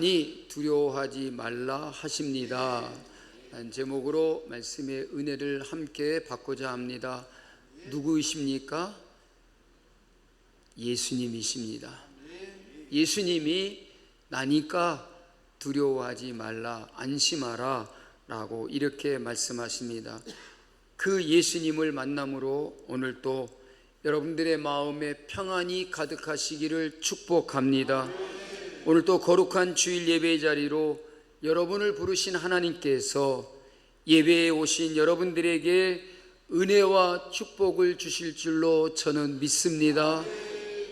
니 두려워하지 말라 하십니다. 라는 제목으로 말씀의 은혜를 함께 받고자 합니다. 누구이십니까? 예수님이십니다. 예수님이 나니까 두려워하지 말라, 안심하라 라고 이렇게 말씀하십니다. 그 예수님을 만남으로 오늘 또 여러분들의 마음에 평안이 가득하시기를 축복합니다. 오늘 또 거룩한 주일 예배의 자리로 여러분을 부르신 하나님께서 예배에 오신 여러분들에게 은혜와 축복을 주실 줄로 저는 믿습니다.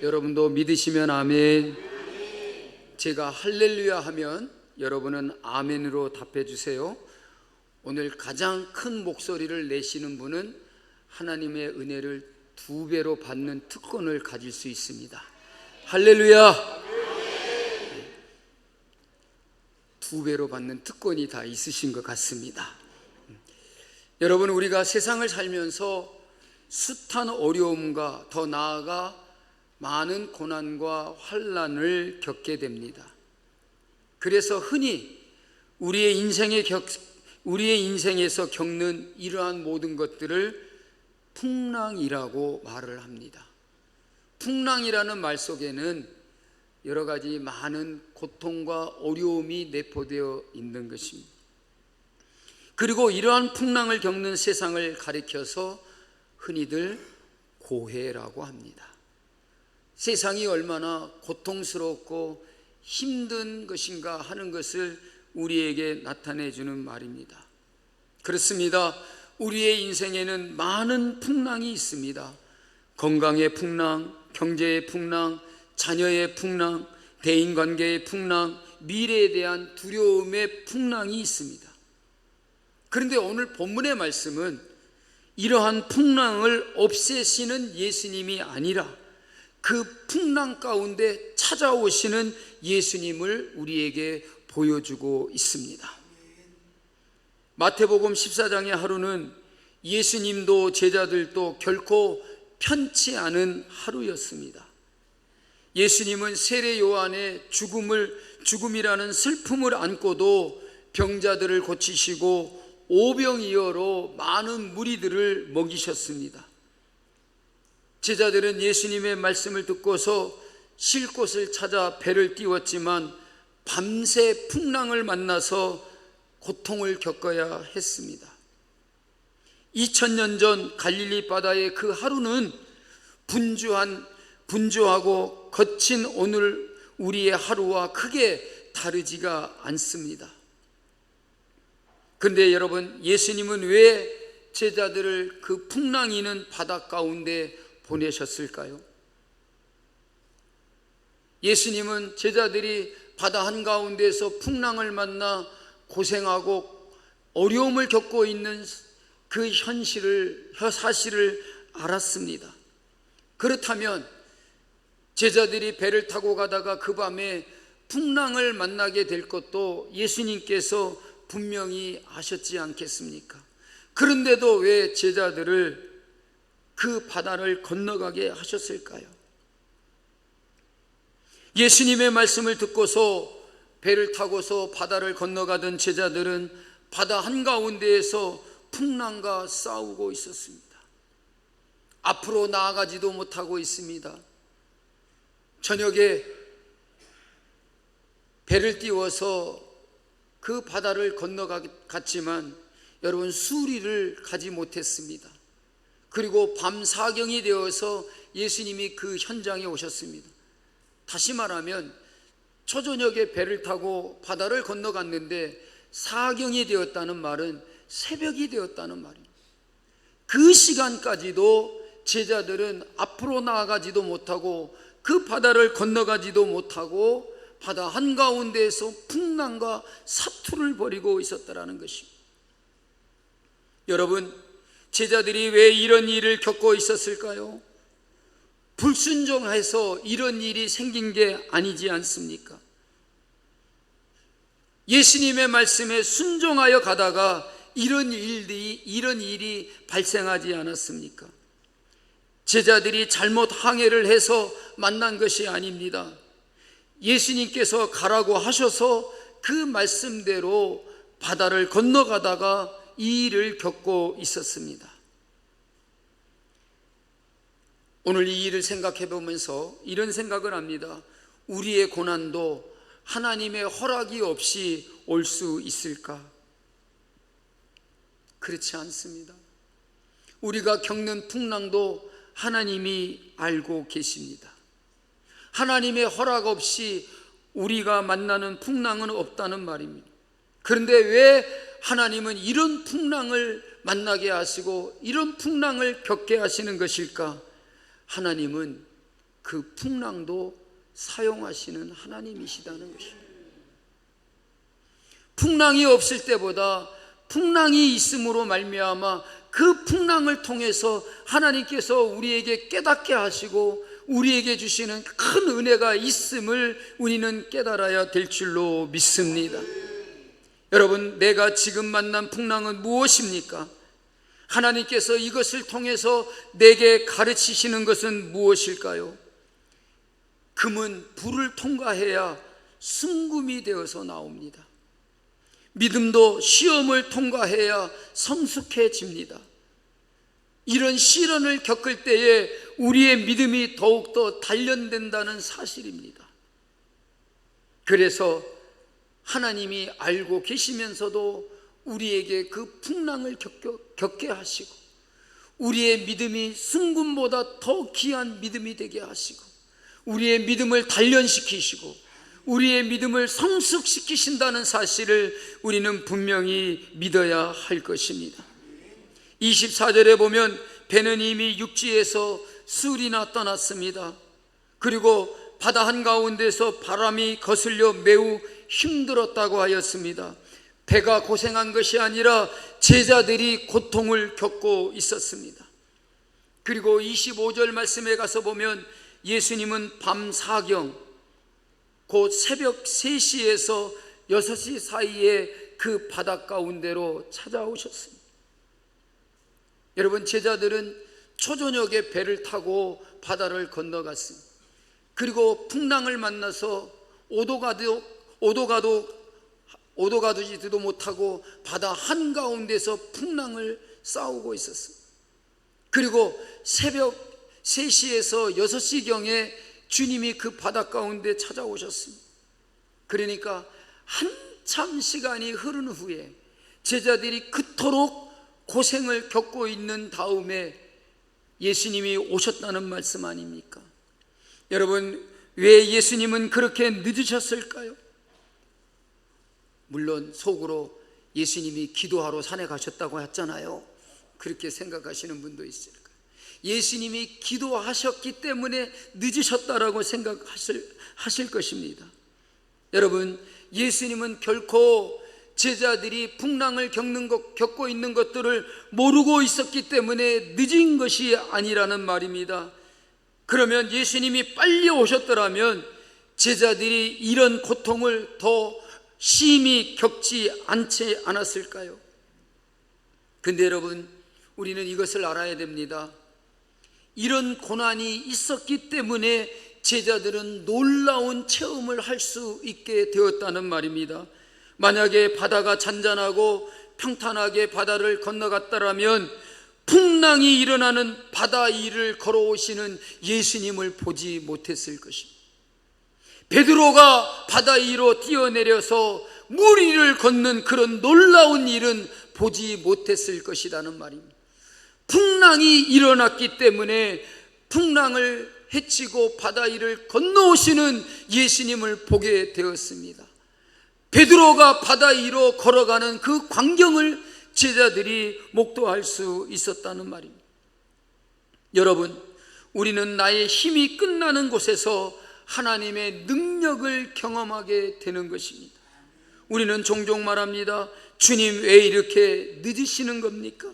여러분도 믿으시면 아멘. 제가 할렐루야 하면 여러분은 아멘으로 답해 주세요. 오늘 가장 큰 목소리를 내시는 분은 하나님의 은혜를 2배로 받는 특권을 가질 수 있습니다. 할렐루야! 2배로 받는 특권이 다 있으신 것 같습니다. 여러분, 우리가 세상을 살면서 숱한 어려움과 더 나아가 많은 고난과 환난을 겪게 됩니다. 그래서 흔히 우리의 인생에서 겪는 이러한 모든 것들을 풍랑이라고 말을 합니다. 풍랑이라는 말 속에는 여러 가지 많은 고통과 어려움이 내포되어 있는 것입니다. 그리고 이러한 풍랑을 겪는 세상을 가리켜서 흔히들 고해라고 합니다. 세상이 얼마나 고통스럽고 힘든 것인가 하는 것을 우리에게 나타내 주는 말입니다. 그렇습니다. 우리의 인생에는 많은 풍랑이 있습니다. 건강의 풍랑, 경제의 풍랑, 자녀의 풍랑, 대인관계의 풍랑, 미래에 대한 두려움의 풍랑이 있습니다. 그런데 오늘 본문의 말씀은 이러한 풍랑을 없애시는 예수님이 아니라 그 풍랑 가운데 찾아오시는 예수님을 우리에게 보여주고 있습니다. 마태복음 14장의 하루는 예수님도 제자들도 결코 편치 않은 하루였습니다. 예수님은 세례 요한의 죽음이라는 슬픔을 안고도 병자들을 고치시고 오병이어로 많은 무리들을 먹이셨습니다. 제자들은 예수님의 말씀을 듣고서 쉴 곳을 찾아 배를 띄웠지만 밤새 풍랑을 만나서 고통을 겪어야 했습니다. 2000년 전 갈릴리 바다의 그 하루는 분주하고 거친 오늘 우리의 하루와 크게 다르지가 않습니다. 그런데 여러분, 예수님은 왜 제자들을 그 풍랑이는 바다 가운데 보내셨을까요? 예수님은 제자들이 바다 한가운데서 풍랑을 만나 고생하고 어려움을 겪고 있는 그 사실을 알았습니다. 그렇다면 제자들이 배를 타고 가다가 그 밤에 풍랑을 만나게 될 것도 예수님께서 분명히 아셨지 않겠습니까? 그런데도 왜 제자들을 그 바다를 건너가게 하셨을까요? 예수님의 말씀을 듣고서 배를 타고서 바다를 건너가던 제자들은 바다 한가운데에서 풍랑과 싸우고 있었습니다. 앞으로 나아가지도 못하고 있습니다. 저녁에 배를 띄워서 그 바다를 건너갔지만 여러분, 수리를 가지 못했습니다. 그리고 밤 사경이 되어서 예수님이 그 현장에 오셨습니다. 다시 말하면 초저녁에 배를 타고 바다를 건너갔는데 사경이 되었다는 말은 새벽이 되었다는 말입니다. 그 시간까지도 제자들은 앞으로 나아가지도 못하고 그 바다를 건너가지도 못하고 바다 한가운데에서 풍랑과 사투를 벌이고 있었다는 것입니다. 여러분, 제자들이 왜 이런 일을 겪고 있었을까요? 불순종해서 이런 일이 생긴 게 아니지 않습니까? 예수님의 말씀에 순종하여 가다가 이런 일이 발생하지 않았습니까? 제자들이 잘못 항해를 해서 만난 것이 아닙니다. 예수님께서 가라고 하셔서 그 말씀대로 바다를 건너가다가 이 일을 겪고 있었습니다. 오늘 이 일을 생각해 보면서 이런 생각을 합니다. 우리의 고난도 하나님의 허락이 없이 올 수 있을까? 그렇지 않습니다. 우리가 겪는 풍랑도 하나님이 알고 계십니다. 하나님의 허락 없이 우리가 만나는 풍랑은 없다는 말입니다. 그런데 왜 하나님은 이런 풍랑을 만나게 하시고 이런 풍랑을 겪게 하시는 것일까? 하나님은 그 풍랑도 사용하시는 하나님이시다는 것입니다. 풍랑이 없을 때보다 풍랑이 있음으로 말미암아 그 풍랑을 통해서 하나님께서 우리에게 깨닫게 하시고 우리에게 주시는 큰 은혜가 있음을 우리는 깨달아야 될 줄로 믿습니다. 여러분, 내가 지금 만난 풍랑은 무엇입니까? 하나님께서 이것을 통해서 내게 가르치시는 것은 무엇일까요? 금은 불을 통과해야 순금이 되어서 나옵니다. 믿음도 시험을 통과해야 성숙해집니다. 이런 시련을 겪을 때에 우리의 믿음이 더욱더 단련된다는 사실입니다. 그래서 하나님이 알고 계시면서도 우리에게 그 풍랑을 겪게 하시고 우리의 믿음이 순금보다 더 귀한 믿음이 되게 하시고 우리의 믿음을 단련시키시고 우리의 믿음을 성숙시키신다는 사실을 우리는 분명히 믿어야 할 것입니다. 24절에 보면 배는 이미 육지에서 수리나 떠났습니다. 그리고 바다 한가운데서 바람이 거슬려 매우 힘들었다고 하였습니다. 배가 고생한 것이 아니라 제자들이 고통을 겪고 있었습니다. 그리고 25절 말씀에 가서 보면 예수님은 밤 사경 곧 새벽 3시에서 6시 사이에 그 바다 가운데로 찾아오셨습니다. 여러분, 제자들은 초저녁에 배를 타고 바다를 건너갔습니다. 그리고 풍랑을 만나서 오도 가두지도 못하고 바다 한가운데서 풍랑을 싸우고 있었습니다. 그리고 새벽 3시에서 6시경에 주님이 그 바다 가운데 찾아오셨습니다. 그러니까 한참 시간이 흐른 후에 제자들이 그토록 고생을 겪고 있는 다음에 예수님이 오셨다는 말씀 아닙니까? 여러분, 왜 예수님은 그렇게 늦으셨을까요? 물론 속으로 예수님이 기도하러 산에 가셨다고 했잖아요. 그렇게 생각하시는 분도 있을 거예요. 예수님이 기도하셨기 때문에 늦으셨다라고 생각하실 것입니다. 여러분, 예수님은 결코 제자들이 풍랑을 겪고 있는 것들을 모르고 있었기 때문에 늦은 것이 아니라는 말입니다. 그러면 예수님이 빨리 오셨더라면 제자들이 이런 고통을 더 심히 겪지 않지 않았을까요? 근데 여러분, 우리는 이것을 알아야 됩니다. 이런 고난이 있었기 때문에 제자들은 놀라운 체험을 할 수 있게 되었다는 말입니다. 만약에 바다가 잔잔하고 평탄하게 바다를 건너갔다라면 풍랑이 일어나는 바다 위를 걸어오시는 예수님을 보지 못했을 것입니다. 베드로가 바다 위로 뛰어내려서 물 위를 걷는 그런 놀라운 일은 보지 못했을 것이라는 말입니다. 풍랑이 일어났기 때문에 풍랑을 헤치고 바다 위를 건너오시는 예수님을 보게 되었습니다. 베드로가 바다 위로 걸어가는 그 광경을 제자들이 목도할 수 있었다는 말입니다. 여러분, 우리는 나의 힘이 끝나는 곳에서 하나님의 능력을 경험하게 되는 것입니다. 우리는 종종 말합니다. 주님, 왜 이렇게 늦으시는 겁니까?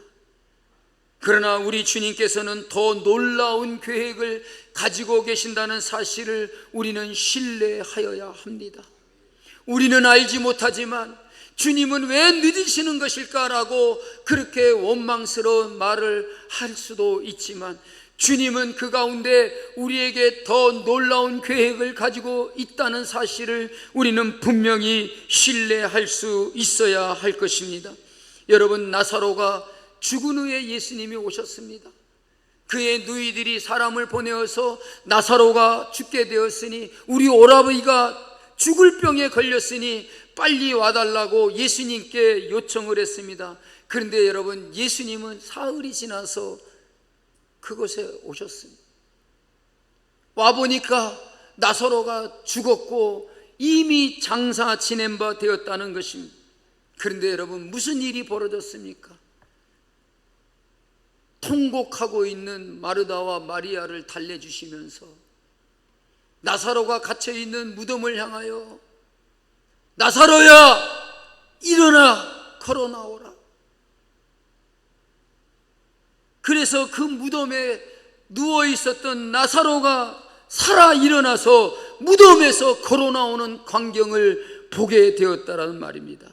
그러나 우리 주님께서는 더 놀라운 계획을 가지고 계신다는 사실을 우리는 신뢰하여야 합니다. 우리는 알지 못하지만 주님은 왜 늦으시는 것일까라고 그렇게 원망스러운 말을 할 수도 있지만 주님은 그 가운데 우리에게 더 놀라운 계획을 가지고 있다는 사실을 우리는 분명히 신뢰할 수 있어야 할 것입니다. 여러분, 나사로가 죽은 후에 예수님이 오셨습니다. 그의 누이들이 사람을 보내어서 나사로가 죽게 되었으니, 우리 오라버니가 죽을 병에 걸렸으니 빨리 와달라고 예수님께 요청을 했습니다. 그런데 여러분, 예수님은 사흘이 지나서 그곳에 오셨습니다. 와보니까 나사로가 죽었고 이미 장사 지낸 바 되었다는 것입니다. 그런데 여러분, 무슨 일이 벌어졌습니까? 통곡하고 있는 마르다와 마리아를 달래주시면서 나사로가 갇혀있는 무덤을 향하여 나사로야, 일어나 걸어 나오라. 그래서 그 무덤에 누워 있었던 나사로가 살아 일어나서 무덤에서 걸어 나오는 광경을 보게 되었다라는 말입니다.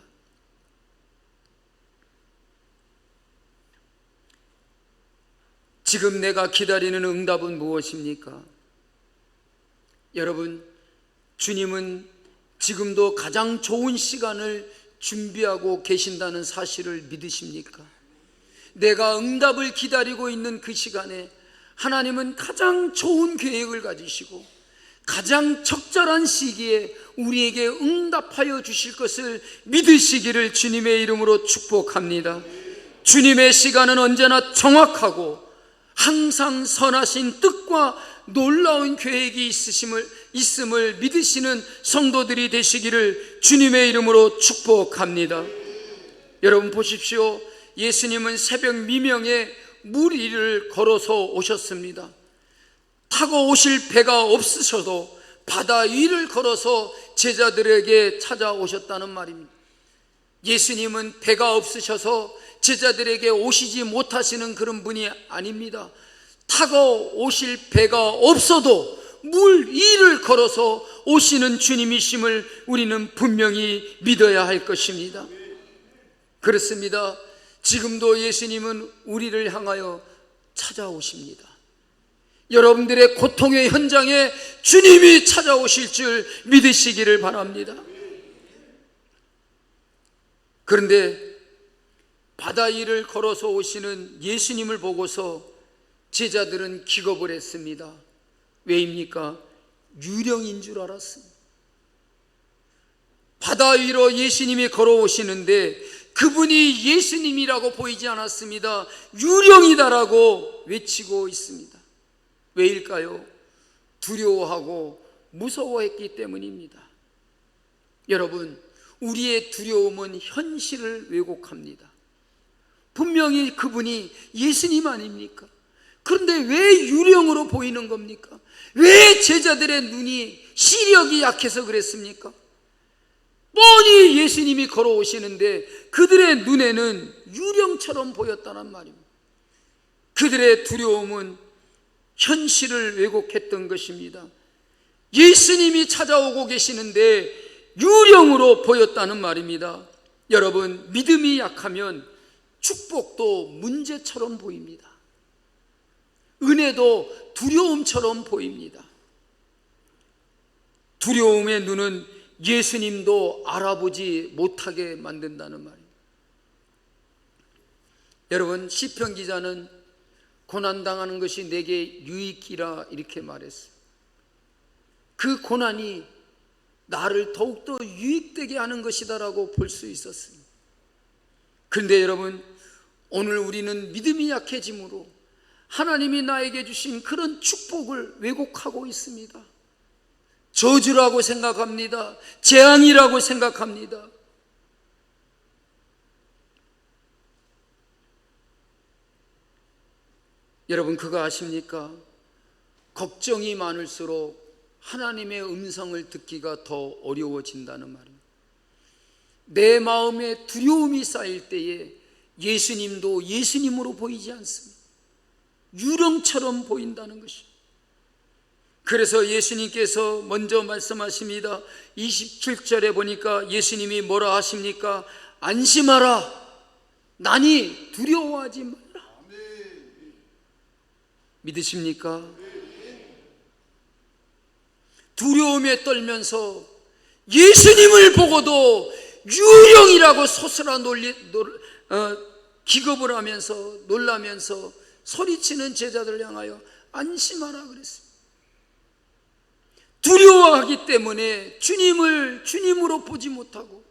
지금 내가 기다리는 응답은 무엇입니까? 여러분, 주님은 지금도 가장 좋은 시간을 준비하고 계신다는 사실을 믿으십니까? 내가 응답을 기다리고 있는 그 시간에 하나님은 가장 좋은 계획을 가지시고 가장 적절한 시기에 우리에게 응답하여 주실 것을 믿으시기를 주님의 이름으로 축복합니다. 주님의 시간은 언제나 정확하고 항상 선하신 뜻과 놀라운 계획이 있음을 믿으시는 성도들이 되시기를 주님의 이름으로 축복합니다. 여러분 보십시오. 예수님은 새벽 미명에 물 위를 걸어서 오셨습니다. 타고 오실 배가 없으셔도 바다 위를 걸어서 제자들에게 찾아오셨다는 말입니다. 예수님은 배가 없으셔서 제자들에게 오시지 못하시는 그런 분이 아닙니다. 타고 오실 배가 없어도 물 위를 걸어서 오시는 주님이심을 우리는 분명히 믿어야 할 것입니다. 그렇습니다. 지금도 예수님은 우리를 향하여 찾아오십니다. 여러분들의 고통의 현장에 주님이 찾아오실 줄 믿으시기를 바랍니다. 그런데 바다 위를 걸어서 오시는 예수님을 보고서 제자들은 기겁을 했습니다. 왜입니까? 유령인 줄 알았습니다. 바다 위로 예수님이 걸어오시는데 그분이 예수님이라고 보이지 않았습니다. 유령이다라고 외치고 있습니다. 왜일까요? 두려워하고 무서워했기 때문입니다. 여러분, 우리의 두려움은 현실을 왜곡합니다. 분명히 그분이 예수님 아닙니까? 그런데 왜 유령으로 보이는 겁니까? 왜 제자들의 눈이 시력이 약해서 그랬습니까? 뻔히 예수님이 걸어오시는데 그들의 눈에는 유령처럼 보였다는 말입니다. 그들의 두려움은 현실을 왜곡했던 것입니다. 예수님이 찾아오고 계시는데 유령으로 보였다는 말입니다. 여러분, 믿음이 약하면 축복도 문제처럼 보입니다. 은혜도 두려움처럼 보입니다. 두려움의 눈은 예수님도 알아보지 못하게 만든다는 말입니다. 여러분, 시편 기자는 고난당하는 것이 내게 유익이라 이렇게 말했어요. 그 고난이 나를 더욱더 유익되게 하는 것이다라고 볼 수 있었습니다. 그런데 여러분, 오늘 우리는 믿음이 약해짐으로 하나님이 나에게 주신 그런 축복을 왜곡하고 있습니다. 저주라고 생각합니다. 재앙이라고 생각합니다. 여러분, 그거 아십니까? 걱정이 많을수록 하나님의 음성을 듣기가 더 어려워진다는 말입니다. 내 마음에 두려움이 쌓일 때에 예수님도 예수님으로 보이지 않습니다. 유령처럼 보인다는 것입니다. 그래서 예수님께서 먼저 말씀하십니다. 27절에 보니까 예수님이 뭐라 하십니까? 안심하라. 나니 두려워하지 마라. 믿으십니까? 두려움에 떨면서 예수님을 보고도 유령이라고 소스라 기겁을 하면서 놀라면서 소리치는 제자들을 향하여 안심하라 그랬습니다. 두려워하기 때문에 주님을 주님으로 보지 못하고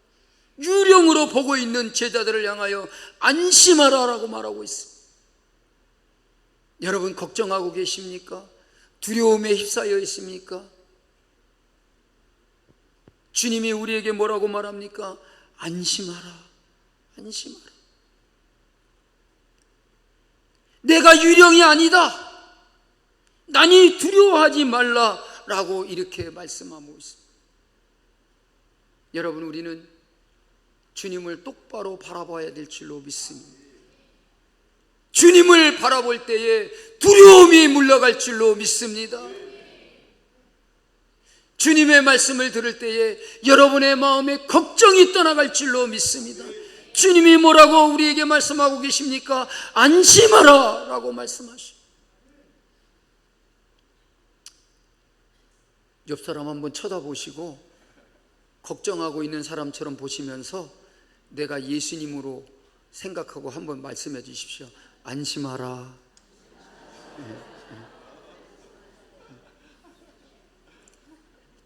유령으로 보고 있는 제자들을 향하여 안심하라라고 말하고 있습니다. 여러분, 걱정하고 계십니까? 두려움에 휩싸여 있습니까? 주님이 우리에게 뭐라고 말합니까? 안심하라, 안심하라. 내가 유령이 아니다, 나니 두려워하지 말라라고 이렇게 말씀하고 있습니다. 여러분, 우리는 주님을 똑바로 바라봐야 될 줄로 믿습니다. 주님을 바라볼 때에 두려움이 물러갈 줄로 믿습니다. 주님의 말씀을 들을 때에 여러분의 마음에 걱정이 떠나갈 줄로 믿습니다. 주님이 뭐라고 우리에게 말씀하고 계십니까? 안심하라 라고 말씀하십니다. 옆 사람 한번 쳐다보시고 걱정하고 있는 사람처럼 보시면서 내가 예수님으로 생각하고 한번 말씀해 주십시오. 안심하라.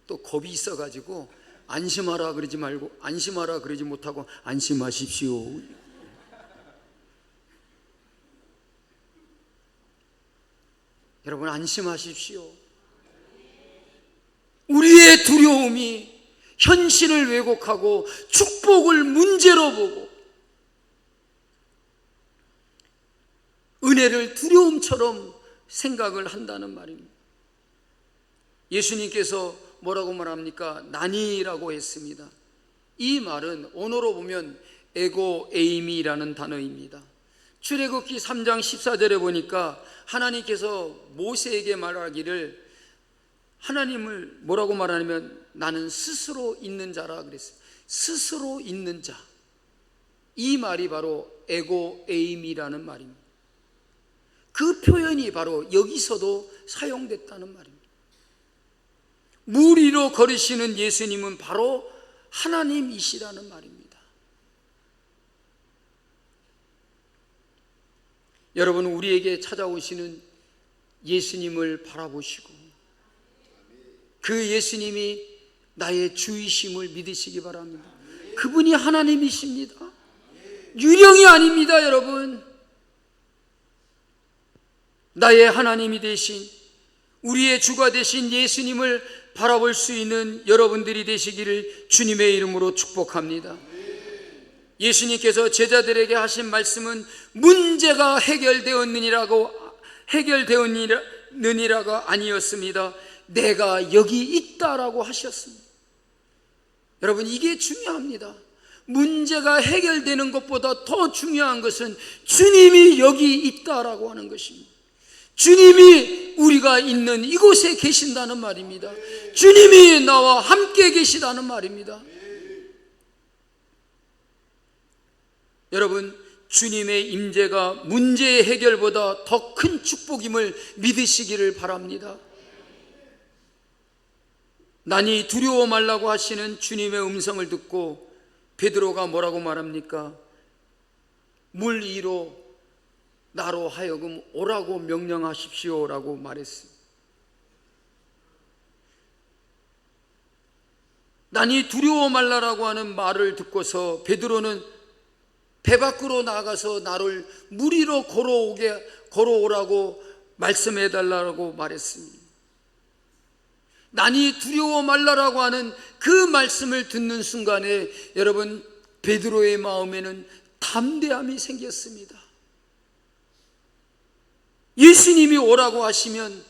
또 겁이 있어가지고 안심하라 그러지 말고 안심하라 그러지 못하고 안심하십시오. 여러분, 안심하십시오. 우리의 두려움이 현실을 왜곡하고 축복을 문제로 보고 은혜를 두려움처럼 생각을 한다는 말입니다. 예수님께서 뭐라고 말합니까? 난이라고 했습니다. 이 말은 언어로 보면 에고 에이미라는 단어입니다. 출애굽기 3장 14절에 보니까 하나님께서 모세에게 말하기를, 하나님을 뭐라고 말하냐면 나는 스스로 있는 자라 그랬어요. 스스로 있는 자. 이 말이 바로 에고 에이미라는 말입니다. 그 표현이 바로 여기서도 사용됐다는 말입니다. 물 위로 걸으시는 예수님은 바로 하나님이시라는 말입니다. 여러분, 우리에게 찾아오시는 예수님을 바라보시고 그 예수님이 나의 주이심을 믿으시기 바랍니다. 그분이 하나님이십니다. 유령이 아닙니다. 여러분, 나의 하나님이 되신, 우리의 주가 되신 예수님을 바라볼 수 있는 여러분들이 되시기를 주님의 이름으로 축복합니다. 예수님께서 제자들에게 하신 말씀은 문제가 해결되었느니라가 아니었습니다. 내가 여기 있다라고 하셨습니다. 여러분, 이게 중요합니다. 문제가 해결되는 것보다 더 중요한 것은 주님이 여기 있다라고 하는 것입니다. 주님이 우리가 있는 이곳에 계신다는 말입니다. 주님이 나와 함께 계시다는 말입니다. 여러분, 주님의 임재가 문제의 해결보다 더 큰 축복임을 믿으시기를 바랍니다. 난이 두려워 말라고 하시는 주님의 음성을 듣고 베드로가 뭐라고 말합니까? 물 위로 나로 하여금 오라고 명령하십시오라고 말했습니다. 난이 두려워 말라라고 하는 말을 듣고서 베드로는 배 밖으로 나가서 나를 물 위로 걸어오라고 말씀해 달라고 말했습니다. 난이 두려워 말라라고 하는 그 말씀을 듣는 순간에 여러분, 베드로의 마음에는 담대함이 생겼습니다. 예수님이 오라고 하시면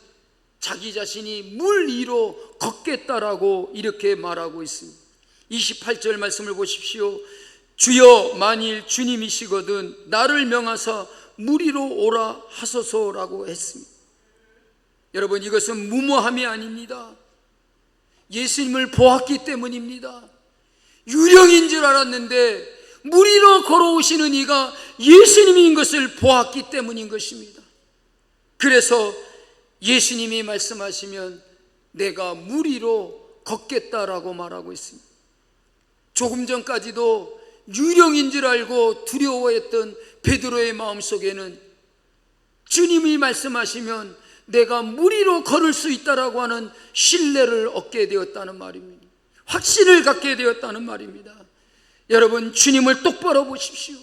자기 자신이 물 위로 걷겠다라고 이렇게 말하고 있습니다. 28절 말씀을 보십시오. 주여, 만일 주님이시거든 나를 명하사 물 위로 오라 하소서라고 했습니다. 여러분, 이것은 무모함이 아닙니다. 예수님을 보았기 때문입니다. 유령인 줄 알았는데 물 위로 걸어오시는 이가 예수님인 것을 보았기 때문인 것입니다. 그래서 예수님이 말씀하시면 내가 물 위로 걷겠다라고 말하고 있습니다. 조금 전까지도 유령인 줄 알고 두려워했던 베드로의 마음속에는 주님이 말씀하시면 내가 물 위로 걸을 수 있다라고 하는 신뢰를 얻게 되었다는 말입니다. 확신을 갖게 되었다는 말입니다. 여러분, 주님을 똑바로 보십시오.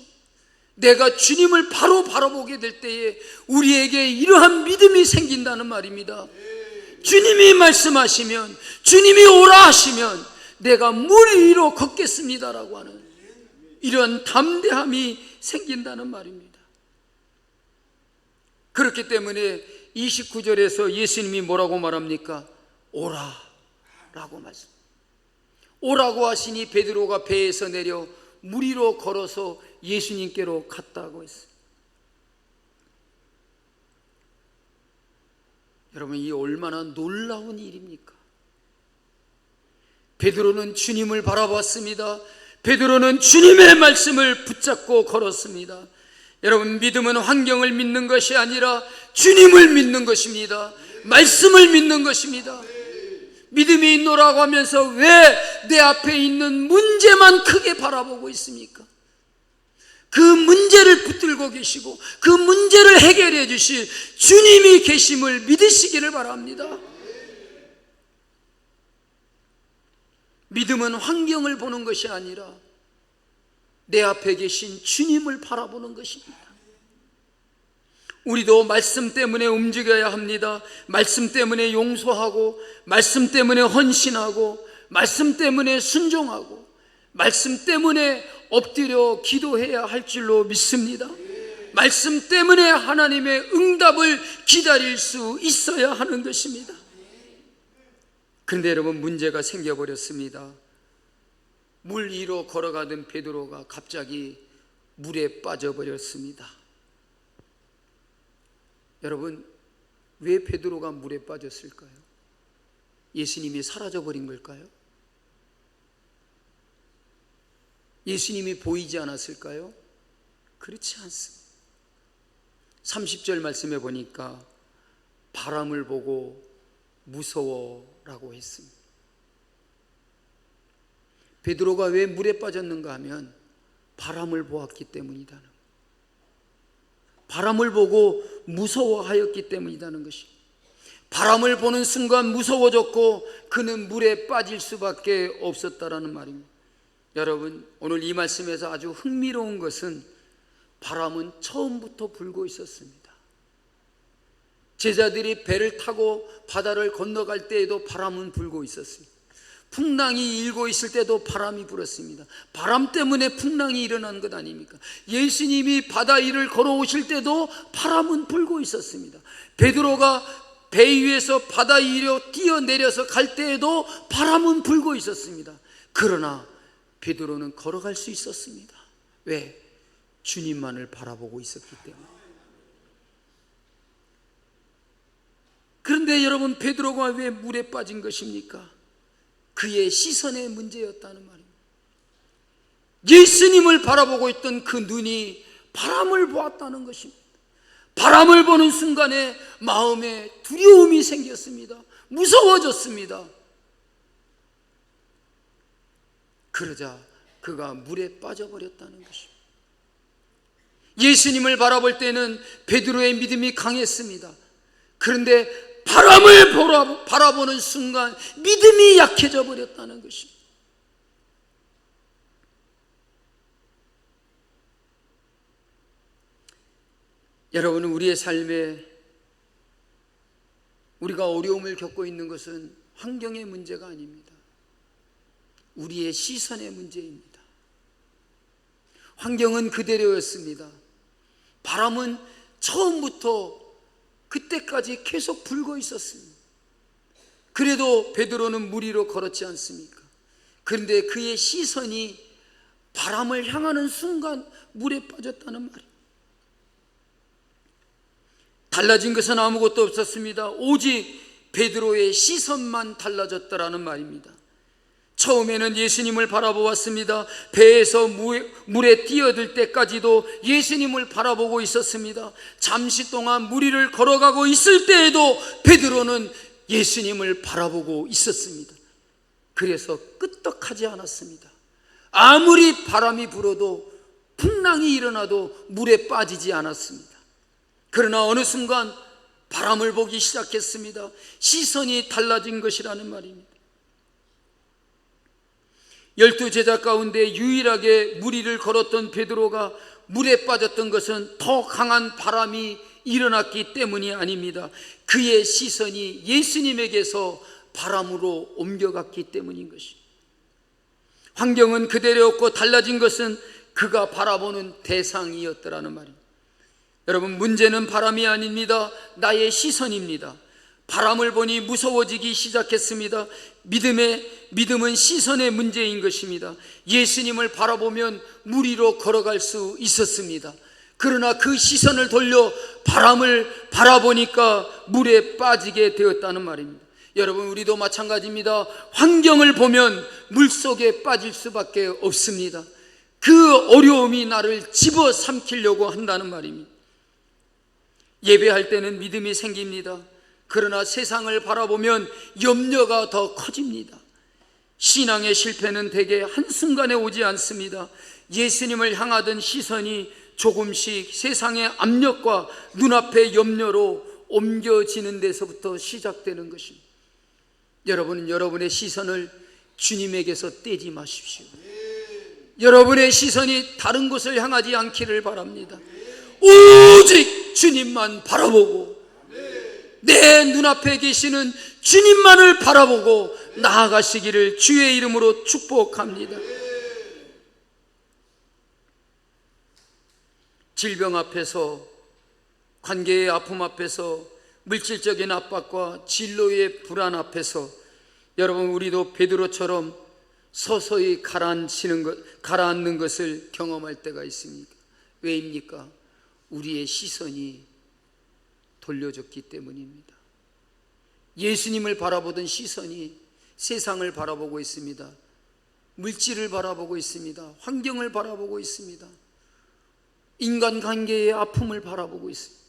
내가 주님을 바로 바라보게 될 때에 우리에게 이러한 믿음이 생긴다는 말입니다. 주님이 말씀하시면, 주님이 오라 하시면 내가 물 위로 걷겠습니다라고 하는 이런 담대함이 생긴다는 말입니다. 그렇기 때문에 29절에서 예수님이 뭐라고 말합니까? 오라 라고 말씀. 오라고 하시니 베드로가 배에서 내려 물 위로 걸어서 예수님께로 갔다고 했어요. 여러분, 이 얼마나 놀라운 일입니까? 베드로는 주님을 바라봤습니다. 베드로는 주님의 말씀을 붙잡고 걸었습니다. 여러분, 믿음은 환경을 믿는 것이 아니라 주님을 믿는 것입니다. 말씀을 믿는 것입니다. 믿음이 있노라고 하면서 왜 내 앞에 있는 문제만 크게 바라보고 있습니까? 그 문제를 붙들고 계시고 그 문제를 해결해 주실 주님이 계심을 믿으시기를 바랍니다. 믿음은 환경을 보는 것이 아니라 내 앞에 계신 주님을 바라보는 것입니다. 우리도 말씀 때문에 움직여야 합니다. 말씀 때문에 용서하고, 말씀 때문에 헌신하고, 말씀 때문에 순종하고, 말씀 때문에 엎드려 기도해야 할 줄로 믿습니다. 말씀 때문에 하나님의 응답을 기다릴 수 있어야 하는 것입니다. 그런데 여러분, 문제가 생겨버렸습니다. 물 위로 걸어가던 베드로가 갑자기 물에 빠져버렸습니다. 여러분, 왜 베드로가 물에 빠졌을까요? 예수님이 사라져버린 걸까요? 예수님이 보이지 않았을까요? 그렇지 않습니다. 30절 말씀에 보니까 바람을 보고 무서워라고 했습니다. 베드로가 왜 물에 빠졌는가 하면 바람을 보았기 때문이다. 바람을 보고 무서워하였기 때문이라는 것입니다. 바람을 보는 순간 무서워졌고 그는 물에 빠질 수밖에 없었다라는 말입니다. 여러분, 오늘 이 말씀에서 아주 흥미로운 것은 바람은 처음부터 불고 있었습니다. 제자들이 배를 타고 바다를 건너갈 때에도 바람은 불고 있었습니다. 풍랑이 일고 있을 때도 바람이 불었습니다. 바람 때문에 풍랑이 일어난 것 아닙니까? 예수님이 바다 위를 걸어오실 때도 바람은 불고 있었습니다. 베드로가 배 위에서 바다 위로 뛰어내려서 갈 때에도 바람은 불고 있었습니다. 그러나 베드로는 걸어갈 수 있었습니다. 왜? 주님만을 바라보고 있었기 때문에. 그런데 여러분, 베드로가 왜 물에 빠진 것입니까? 그의 시선의 문제였다는 말입니다. 예수님을 바라보고 있던 그 눈이 바람을 보았다는 것입니다. 바람을 보는 순간에 마음에 두려움이 생겼습니다. 무서워졌습니다. 그러자 그가 물에 빠져버렸다는 것입니다. 예수님을 바라볼 때는 베드로의 믿음이 강했습니다. 그런데 바람을 바라보는 순간 믿음이 약해져 버렸다는 것입니다. 여러분, 우리의 삶에 우리가 어려움을 겪고 있는 것은 환경의 문제가 아닙니다. 우리의 시선의 문제입니다. 환경은 그대로였습니다. 바람은 처음부터 그때까지 계속 불고 있었습니다. 그래도 베드로는 물 위로 걸었지 않습니까? 그런데 그의 시선이 바람을 향하는 순간 물에 빠졌다는 말이에요. 달라진 것은 아무것도 없었습니다. 오직 베드로의 시선만 달라졌다라는 말입니다. 처음에는 예수님을 바라보았습니다. 배에서 물에 뛰어들 때까지도 예수님을 바라보고 있었습니다. 잠시 동안 물 위를 걸어가고 있을 때에도 베드로는 예수님을 바라보고 있었습니다. 그래서 끄떡하지 않았습니다. 아무리 바람이 불어도 풍랑이 일어나도 물에 빠지지 않았습니다. 그러나 어느 순간 바람을 보기 시작했습니다. 시선이 달라진 것이라는 말입니다. 12제자 가운데 유일하게 물 위를 걸었던 베드로가 물에 빠졌던 것은 더 강한 바람이 일어났기 때문이 아닙니다. 그의 시선이 예수님에게서 바람으로 옮겨갔기 때문인 것입니다. 환경은 그대로였고 달라진 것은 그가 바라보는 대상이었더라는 말입니다. 여러분, 문제는 바람이 아닙니다. 나의 시선입니다. 바람을 보니 무서워지기 시작했습니다. 믿음은 시선의 문제인 것입니다. 예수님을 바라보면 물 위로 걸어갈 수 있었습니다. 그러나 그 시선을 돌려 바람을 바라보니까 물에 빠지게 되었다는 말입니다. 여러분, 우리도 마찬가지입니다. 환경을 보면 물속에 빠질 수밖에 없습니다. 그 어려움이 나를 집어삼키려고 한다는 말입니다. 예배할 때는 믿음이 생깁니다. 그러나 세상을 바라보면 염려가 더 커집니다. 신앙의 실패는 대개 한순간에 오지 않습니다. 예수님을 향하던 시선이 조금씩 세상의 압력과 눈앞의 염려로 옮겨지는 데서부터 시작되는 것입니다. 여러분은 여러분의 시선을 주님에게서 떼지 마십시오. 여러분의 시선이 다른 곳을 향하지 않기를 바랍니다. 오직 주님만 바라보고 내 눈앞에 계시는 주님만을 바라보고 나아가시기를 주의 이름으로 축복합니다. 질병 앞에서, 관계의 아픔 앞에서, 물질적인 압박과 진로의 불안 앞에서 여러분, 우리도 베드로처럼 서서히 가라앉는 것을 경험할 때가 있습니까? 왜입니까? 우리의 시선이 돌려졌기 때문입니다. 예수님을 바라보던 시선이 세상을 바라보고 있습니다. 물질을 바라보고 있습니다. 환경을 바라보고 있습니다. 인간관계의 아픔을 바라보고 있습니다.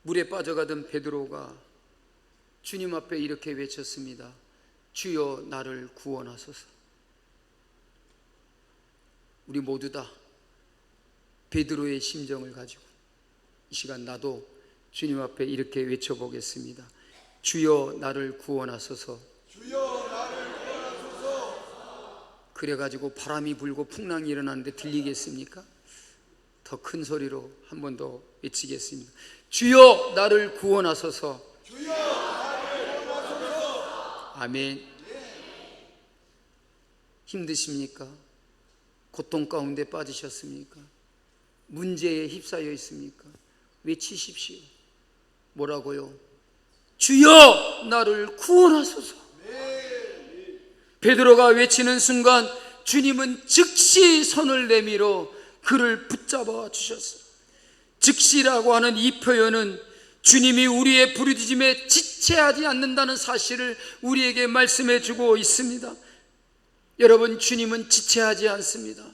물에 빠져가던 베드로가 주님 앞에 이렇게 외쳤습니다. 주여, 나를 구원하소서. 우리 모두 다 베드로의 심정을 가지고 이 시간 나도 주님 앞에 이렇게 외쳐보겠습니다. 주여, 나를 구원하소서. 주여, 나를 구원하소서. 그래가지고 바람이 불고 풍랑이 일어나는데 들리겠습니까? 더 큰 소리로 한 번 더 외치겠습니다. 주여, 나를 구원하소서. 주여, 나를 구원하소서. 아멘. 힘드십니까? 고통 가운데 빠지셨습니까? 문제에 휩싸여 있습니까? 외치십시오. 뭐라고요? 주여, 나를 구원하소서. 베드로가 외치는 순간 주님은 즉시 손을 내밀어 그를 붙잡아 주셨어요. 즉시라고 하는 이 표현은 주님이 우리의 부르짖음에 지체하지 않는다는 사실을 우리에게 말씀해 주고 있습니다. 여러분, 주님은 지체하지 않습니다.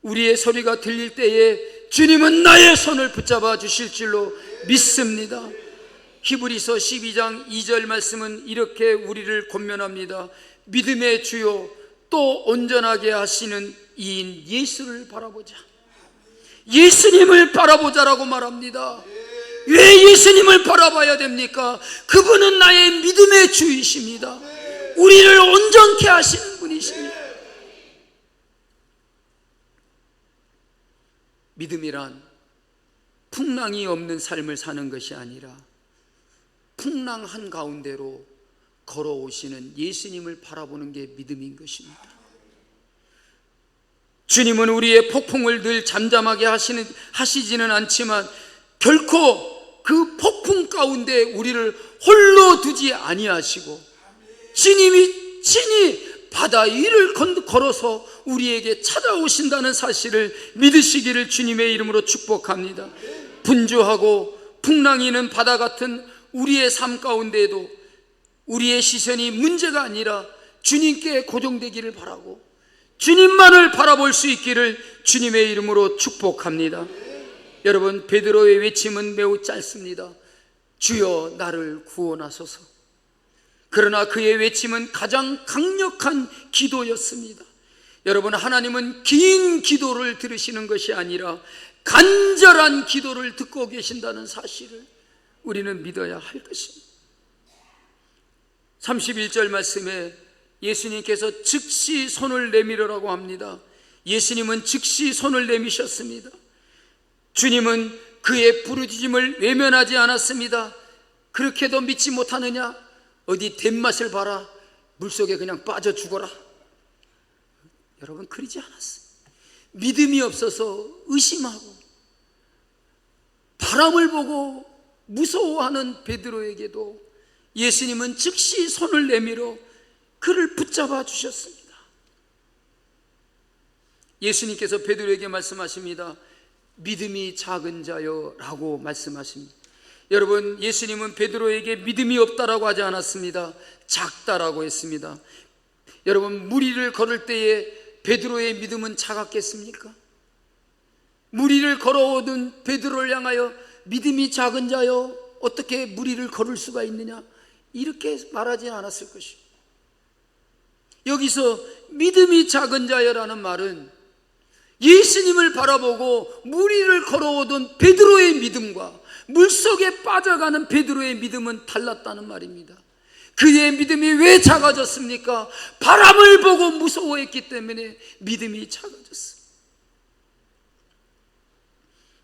우리의 소리가 들릴 때에 주님은 나의 손을 붙잡아 주실 줄로 믿습니다. 히브리서 12장 2절 말씀은 이렇게 우리를 권면합니다. 믿음의 주요 또 온전하게 하시는 이인 예수를 바라보자. 예수님을 바라보자라고 말합니다. 왜 예수님을 바라봐야 됩니까? 그분은 나의 믿음의 주이십니다. 우리를 온전케 하시는 분이십니다. 믿음이란 풍랑이 없는 삶을 사는 것이 아니라 풍랑 한가운데로 걸어오시는 예수님을 바라보는 게 믿음인 것입니다. 주님은 우리의 폭풍을 늘 잠잠하게 하시지는 않지만 결코 그 폭풍 가운데 우리를 홀로 두지 아니하시고 주님이 친히 바다 위를 걸어서 우리에게 찾아오신다는 사실을 믿으시기를 주님의 이름으로 축복합니다. 분주하고 풍랑이 있는 바다 같은 우리의 삶 가운데에도 우리의 시선이 문제가 아니라 주님께 고정되기를 바라고 주님만을 바라볼 수 있기를 주님의 이름으로 축복합니다. 여러분, 베드로의 외침은 매우 짧습니다. 주여 나를 구원하소서. 그러나 그의 외침은 가장 강력한 기도였습니다. 여러분, 하나님은 긴 기도를 들으시는 것이 아니라 간절한 기도를 듣고 계신다는 사실을 우리는 믿어야 할 것입니다. 31절 말씀에 예수님께서 즉시 손을 내밀으라고 합니다. 예수님은 즉시 손을 내미셨습니다. 주님은 그의 부르짖음을 외면하지 않았습니다. 그렇게도 믿지 못하느냐? 어디 댄맛을 봐라. 물속에 그냥 빠져 죽어라. 여러분, 그러지 않았어요. 믿음이 없어서 의심하고 바람을 보고 무서워하는 베드로에게도 예수님은 즉시 손을 내밀어 그를 붙잡아 주셨습니다. 예수님께서 베드로에게 말씀하십니다. 믿음이 작은 자여 라고 말씀하십니다. 여러분, 예수님은 베드로에게 믿음이 없다라고 하지 않았습니다. 작다라고 했습니다. 여러분, 물 위를 걸을 때에 베드로의 믿음은 작았겠습니까? 물 위를 걸어오던 베드로를 향하여 믿음이 작은 자여 어떻게 물 위를 걸을 수가 있느냐, 이렇게 말하지 않았을 것입니다. 여기서 믿음이 작은 자여라는 말은 예수님을 바라보고 물 위를 걸어오던 베드로의 믿음과 물속에 빠져가는 베드로의 믿음은 달랐다는 말입니다. 그의 믿음이 왜 작아졌습니까? 바람을 보고 무서워했기 때문에 믿음이 작아졌습니다.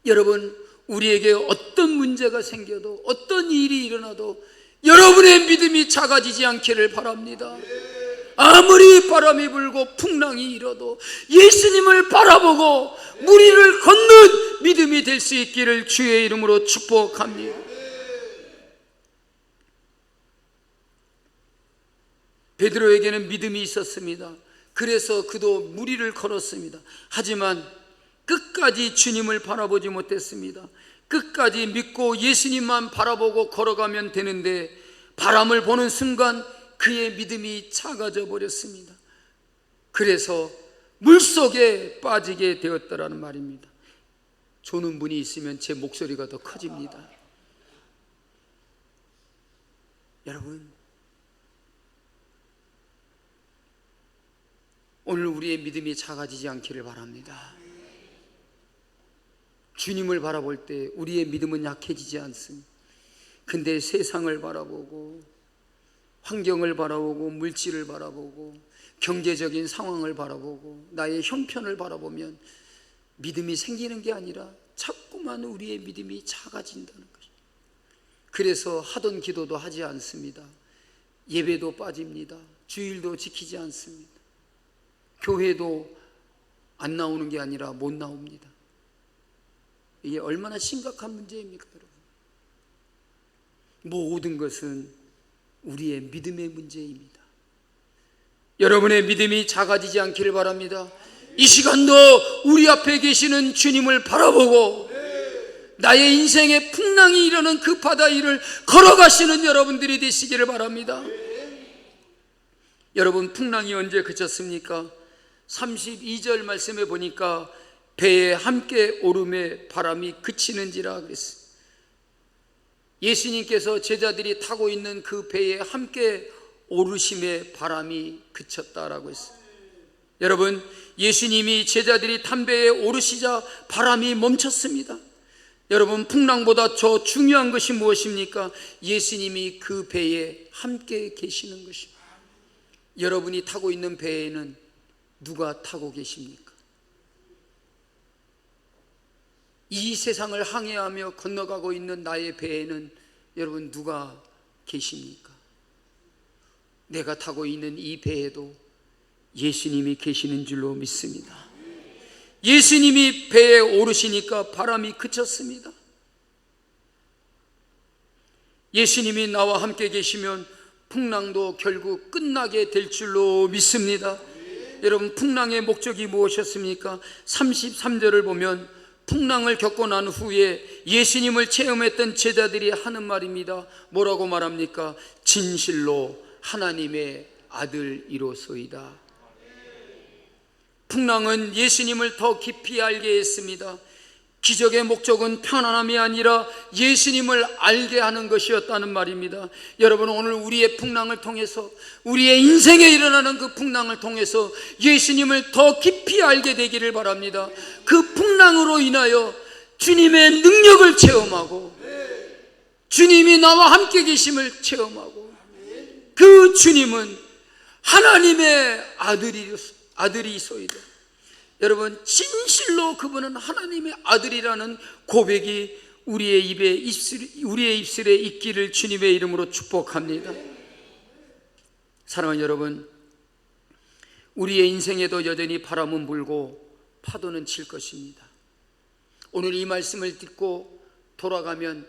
여러분, 우리에게 어떤 문제가 생겨도 어떤 일이 일어나도 여러분의 믿음이 작아지지 않기를 바랍니다. 아무리 바람이 불고 풍랑이 일어도 예수님을 바라보고 물 위를 걷는 믿음이 될 수 있기를 주의 이름으로 축복합니다. 베드로에게는 믿음이 있었습니다. 그래서 그도 물 위를 걸었습니다. 하지만 끝까지 주님을 바라보지 못했습니다. 끝까지 믿고 예수님만 바라보고 걸어가면 되는데 바람을 보는 순간 그의 믿음이 작아져 버렸습니다. 그래서 물속에 빠지게 되었다라는 말입니다. 조는 분이 있으면 제 목소리가 더 커집니다. 여러분, 오늘 우리의 믿음이 작아지지 않기를 바랍니다. 주님을 바라볼 때 우리의 믿음은 약해지지 않습니다. 근데 세상을 바라보고 환경을 바라보고 물질을 바라보고 경제적인 상황을 바라보고 나의 형편을 바라보면 믿음이 생기는 게 아니라 자꾸만 우리의 믿음이 작아진다는 것입니다. 그래서 하던 기도도 하지 않습니다. 예배도 빠집니다. 주일도 지키지 않습니다. 교회도 안 나오는 게 아니라 못 나옵니다. 이게 얼마나 심각한 문제입니까, 여러분? 모든 것은 우리의 믿음의 문제입니다. 여러분의 믿음이 작아지지 않기를 바랍니다. 이 시간도 우리 앞에 계시는 주님을 바라보고 나의 인생의 풍랑이 일어나는 그 바다 위를 걸어가시는 여러분들이 되시기를 바랍니다. 여러분, 풍랑이 언제 그쳤습니까? 32절 말씀에 보니까 배에 함께 오름에 바람이 그치는지라 그랬어요. 예수님께서 제자들이 타고 있는 그 배에 함께 오르심에 바람이 그쳤다라고 했어요. 여러분, 예수님이 제자들이 탄 배에 오르시자 바람이 멈췄습니다. 여러분, 풍랑보다 더 중요한 것이 무엇입니까? 예수님이 그 배에 함께 계시는 것입니다. 여러분이 타고 있는 배에는 누가 타고 계십니까? 이 세상을 항해하며 건너가고 있는 나의 배에는 여러분 누가 계십니까? 내가 타고 있는 이 배에도 예수님이 계시는 줄로 믿습니다. 예수님이 배에 오르시니까 바람이 그쳤습니다. 예수님이 나와 함께 계시면 풍랑도 결국 끝나게 될 줄로 믿습니다. 여러분, 풍랑의 목적이 무엇이었습니까? 33절을 보면 풍랑을 겪고 난 후에 예수님을 체험했던 제자들이 하는 말입니다. 뭐라고 말합니까? 진실로 하나님의 아들이로소이다. 풍랑은 예수님을 더 깊이 알게 했습니다. 기적의 목적은 편안함이 아니라 예수님을 알게 하는 것이었다는 말입니다. 여러분, 오늘 우리의 풍랑을 통해서, 우리의 인생에 일어나는 그 풍랑을 통해서 예수님을 더 깊이 알게 되기를 바랍니다. 그 풍랑으로 인하여 주님의 능력을 체험하고 주님이 나와 함께 계심을 체험하고, 그 주님은 하나님의 아들이소이다. 여러분, 진실로 그분은 하나님의 아들이라는 고백이 우리의 입술에 있기를 주님의 이름으로 축복합니다. 사랑하는 여러분, 우리의 인생에도 여전히 바람은 불고 파도는 칠 것입니다. 오늘 이 말씀을 듣고 돌아가면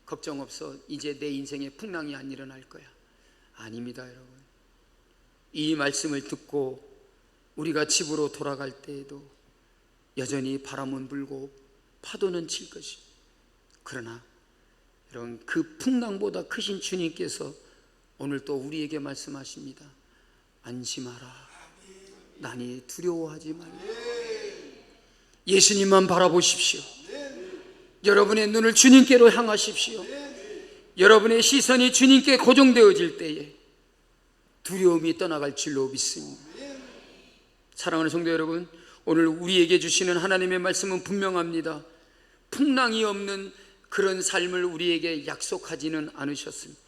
걱정 없어, 이제 내 인생에 풍랑이 안 일어날 거야. 아닙니다. 여러분, 이 말씀을 듣고 우리가 집으로 돌아갈 때에도 여전히 바람은 불고 파도는 칠 것입니다. 그러나 여러분, 그 풍랑보다 크신 주님께서 오늘 또 우리에게 말씀하십니다. 안심하라, 나니 두려워하지 말라. 예수님만 바라보십시오. 여러분의 눈을 주님께로 향하십시오. 여러분의 시선이 주님께 고정되어질 때에 두려움이 떠나갈 줄로 믿습니다. 사랑하는 성도 여러분, 오늘 우리에게 주시는 하나님의 말씀은 분명합니다. 풍랑이 없는 그런 삶을 우리에게 약속하지는 않으셨습니다.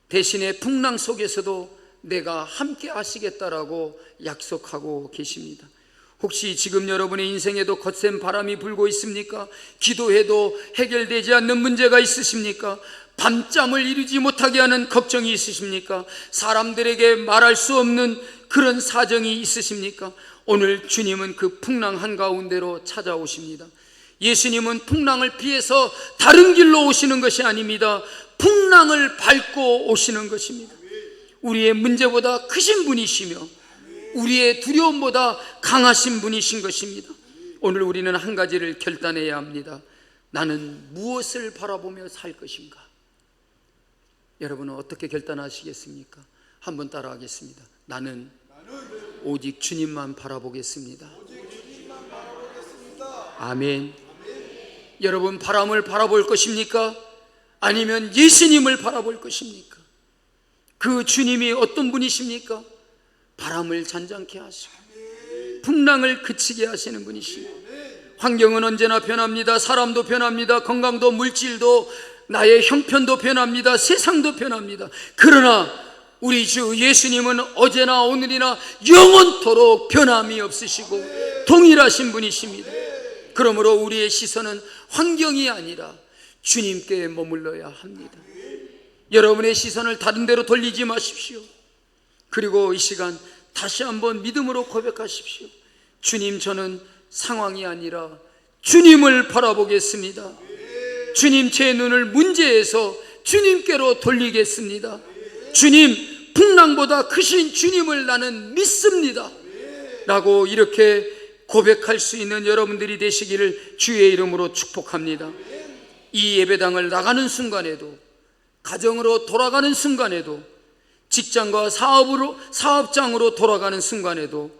대신에 풍랑 속에서도 내가 함께 하시겠다라고 약속하고 계십니다. 혹시 지금 여러분의 인생에도 거센 바람이 불고 있습니까? 기도해도 해결되지 않는 문제가 있으십니까? 밤잠을 이루지 못하게 하는 걱정이 있으십니까? 사람들에게 말할 수 없는 그런 사정이 있으십니까? 오늘 주님은 그 풍랑 한가운데로 찾아오십니다. 예수님은 풍랑을 피해서 다른 길로 오시는 것이 아닙니다. 풍랑을 밟고 오시는 것입니다. 우리의 문제보다 크신 분이시며 우리의 두려움보다 강하신 분이신 것입니다. 오늘 우리는 한 가지를 결단해야 합니다. 나는 무엇을 바라보며 살 것인가? 여러분은 어떻게 결단하시겠습니까? 한번 따라하겠습니다. 나는 오직 주님만 바라보겠습니다. 아멘. 여러분, 바람을 바라볼 것입니까? 아니면 예수님을 바라볼 것입니까? 그 주님이 어떤 분이십니까? 바람을 잔잔케 하시고 풍랑을 그치게 하시는 분이십니다. 환경은 언제나 변합니다. 사람도 변합니다. 건강도, 물질도, 나의 형편도 변합니다. 세상도 변합니다. 그러나 우리 주 예수님은 어제나 오늘이나 영원토록 변함이 없으시고 동일하신 분이십니다. 그러므로 우리의 시선은 환경이 아니라 주님께 머물러야 합니다. 여러분의 시선을 다른 데로 돌리지 마십시오. 그리고 이 시간 다시 한번 믿음으로 고백하십시오. 주님, 저는 상황이 아니라 주님을 바라보겠습니다. 주님, 제 눈을 문제에서 주님께로 돌리겠습니다. 주님, 풍랑보다 크신 주님을 나는 믿습니다 라고 이렇게 고백할 수 있는 여러분들이 되시기를 주의 이름으로 축복합니다. 이 예배당을 나가는 순간에도, 가정으로 돌아가는 순간에도, 직장과 사업장으로 돌아가는 순간에도,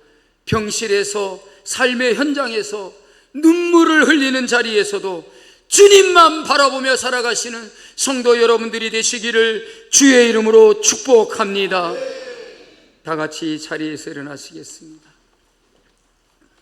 병실에서, 삶의 현장에서, 눈물을 흘리는 자리에서도 주님만 바라보며 살아가시는 성도 여러분들이 되시기를 주의 이름으로 축복합니다. 다 같이 자리에서 일어나시겠습니다.